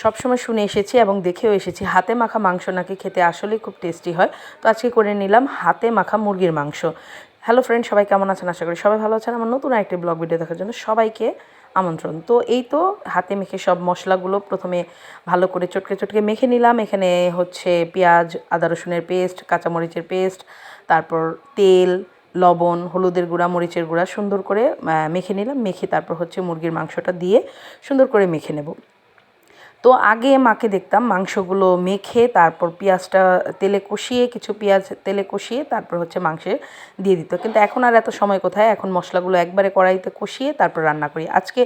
সবসময় শুনে এসেছি এবং দেখেও এসেছি হাতে মাখা মাংস নাকি খেতে আসলেই খুব টেস্টি হয়। তো আজকে করে নিলাম হাতে মাখা মুরগির মাংস। হ্যালো ফ্রেন্ড, সবাই কেমন আছেন? আশা করি সবাই ভালো আছেন। আমার নতুন একটি ব্লগ ভিডিও দেখার জন্য সবাইকে আমন্ত্রণ। তো এই তো হাতে মেখে সব মশলাগুলো প্রথমে ভালো করে চটকে চটকে মেখে নিলাম। এখানে হচ্ছে পেঁয়াজ, আদা রসুনের পেস্ট, কাঁচামরিচের পেস্ট, তারপর তেল, লবণ, হলুদের গুঁড়া, মরিচের গুঁড়া সুন্দর করে মেখে নিলাম। মেখে তারপর হচ্ছে মুরগির মাংসটা দিয়ে সুন্দর করে মেখে নেব। তো আগে মাকে দেখতাম মাংসগুলো মেখে তারপর পেঁয়াজটা তেলে কষিয়ে, কিছু পেঁয়াজ তেলে কষিয়ে তারপর হচ্ছে মাংসে দিয়ে দিত। কিন্তু এখন আর এত সময় কোথায়, এখন মশলাগুলো একবারে কড়াইতে কষিয়ে তারপর রান্না করি। আজকে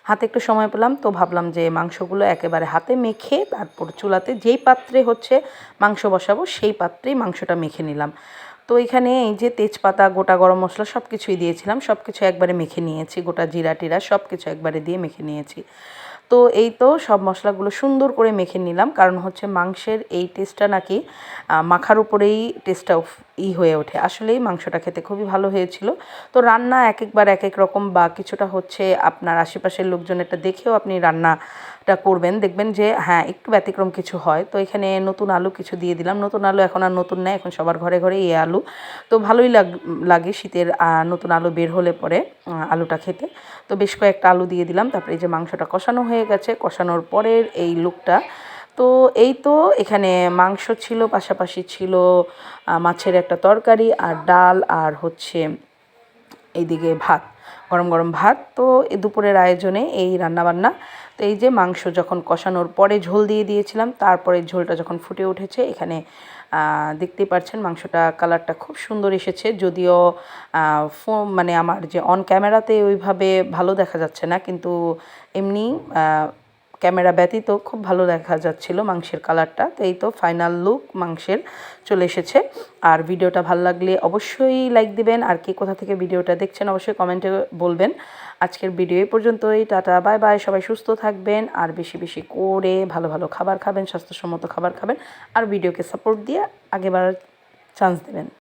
হাতে একটু সময় পেলাম, তো ভাবলাম যে মাংসগুলো একেবারে হাতে মেখে তারপর চুলাতে যেই পাত্রে হচ্ছে মাংস বসাবো সেই পাত্রেই মাংসটা মেখে নিলাম। তো এখানে এই যে তেজপাতা, গোটা গরম মশলা সব কিছুই দিয়েছিলাম, সব কিছু একবারে মেখে নিয়েছি, গোটা জিরা টিরা সব কিছু একবারে দিয়ে মেখে নিয়েছি। তো এই তো সব মশলাগুলো সুন্দর করে মেখে নিলাম, কারণ হচ্ছে মাংসের এই টেস্টটা নাকি মাখার উপরেই টেস্টটা হয়ে ওঠে। আসলেই মাংসটা খেতে খুবই ভালো হয়েছিল। তো রান্না এক একবার এক এক রকম, বা কিছুটা হচ্ছে আপনার আশেপাশের লোকজনেরটা দেখেও আপনি রান্নাটা করবেন, দেখবেন যে হ্যাঁ একটু ব্যতিক্রম কিছু হয়। তো এখানে নতুন আলু কিছু দিয়ে দিলাম। নতুন আলু এখন আর নতুন নেই, এখন সবার ঘরে ঘরে এই আলু। তো ভালোই লাগে শীতের নতুন আলু বের হলে পরে আলুটা খেতে। তো বেশ কয়েকটা আলু দিয়ে দিলাম। তারপরে এই যে মাংসটা কষানো হয়ে গেছে, কষানোর পরের এই লুকটা। তো এই তো এখানে মাংস ছিল, পাশাপাশি ছিল মাছের একটা তরকারি আর ডাল, আর হচ্ছে এইদিকে ভাত, গরম গরম ভাত। তো এই দুপুরের আয়োজনে এই রান্নাবান্না। তো এই যে মাংস যখন কষানোর পরে ঝোল দিয়ে দিয়েছিলাম, তারপরে ঝোলটা যখন ফুটে উঠেছে, এখানে দেখতেই পাচ্ছেন মাংসটা কালারটা খুব সুন্দর এসেছে। যদিও মানে আমার যে অন ক্যামেরাতে ওইভাবে ভালো দেখা যাচ্ছে না, কিন্তু এমনি ক্যামেরা ব্যতীত খুব ভালো দেখা যাচ্ছিল মাংসের কালারটা। তো এই তো ফাইনাল লুক মাংসের চলে এসেছে। আর ভিডিওটা ভালো লাগলে অবশ্যই লাইক দিবেন, আর কে কোথা থেকে ভিডিওটা দেখছেন অবশ্যই কমেন্টে বলবেন। আজকের ভিডিও এই পর্যন্তই। Tata, bye bye. সবাই সুস্থ থাকবেন আর বেশি বেশি করে ভালো ভালো খাবার খাবেন, স্বাস্থ্যসম্মত খাবার খাবেন, আর ভিডিওকে সাপোর্ট দিয়ে আগে বাড়ার চান্স দেবেন।